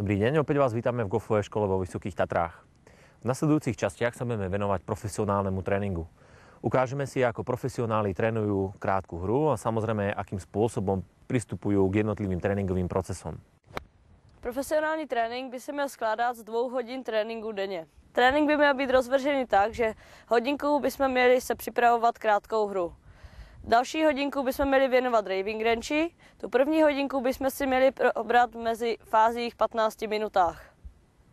Dobrý deň, opäť vás vítame v golfovej škole vo Vysokých Tatrách. V nasledujúcich častiach sa budeme venovať profesionálnemu tréningu. Ukážeme si, ako profesionáli trénujú krátku hru a samozrejme, akým spôsobom pristupujú k jednotlivým tréningovým procesom. Profesionální trénink by se měl skládat z 2 hodin tréninku denně. Trénink by měl být rozvržený tak, že hodinku bychom měli se připravovat krátkou hru. Další hodinku bychom měli věnovat driving range. Tu první hodinku bychom si měli probrat mezi fázích 15 minutách.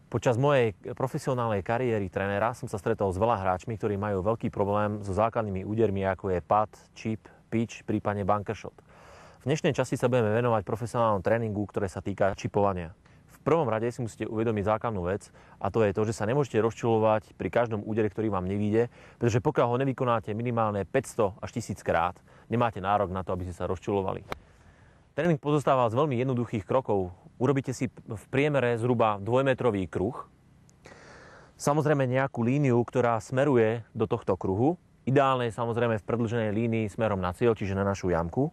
Počas mojej profesionálnej kariéry trénera som sa stretol s veľa hráčmi, ktorí majú veľký problém so základnými údermi, ako je putt, chip, pitch, prípadne bunker shot. V dnešnej časti sa budeme venovať profesionálnom tréningu, ktoré sa týka čipovania. V prvom rade si musíte uvedomiť základnú vec, a to je to, že sa nemôžete rozčulovať pri každom údere, ktorý vám nevíde, pretože pokiaľ ho nevykonáte minimálne 500 až 1000 krát, nemáte nárok na to, aby ste sa rozčulovali. Tréning pozostáva z veľmi jednoduchých krokov. Urobíte si v priemere zhruba 2-metrový kruh. Samozrejme nejakú líniu, ktorá smeruje do tohto kruhu. Ideálne je samozrejme v predĺženej línii smerom na cieľ, čiže na našu jamku.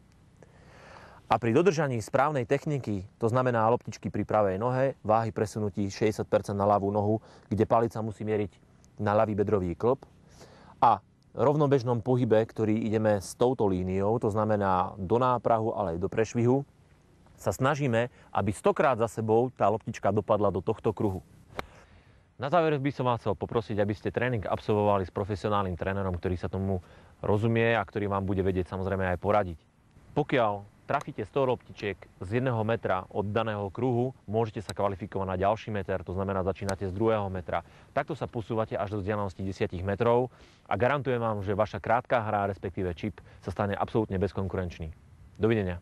A pri dodržaní správnej techniky, to znamená loptičky pri pravej nohe, váhy presunutí 60% na ľavú nohu, kde palica musí mieriť na ľavý bedrový klb, a rovnobežnom pohybe, ktorý ideme s touto líniou, to znamená do náprahu, ale aj do prešvihu, sa snažíme, aby 100-krát za sebou tá loptička dopadla do tohto kruhu. Na záver by som vás chcel poprosiť, aby ste tréning absolvovali s profesionálnym trénerom, ktorý sa tomu rozumie a ktorý vám bude vedieť samozrejme aj poradiť. Pokiaľ trafíte 100 loptičiek z 1 metra od daného kruhu, môžete sa kvalifikovať na ďalší meter, to znamená začínate z 2. metra. Takto sa posúvate až do vzdialenosti 10 metrov a garantujem vám, že vaša krátka hra, respektíve čip, sa stane absolútne bezkonkurenčný. Dovidenia.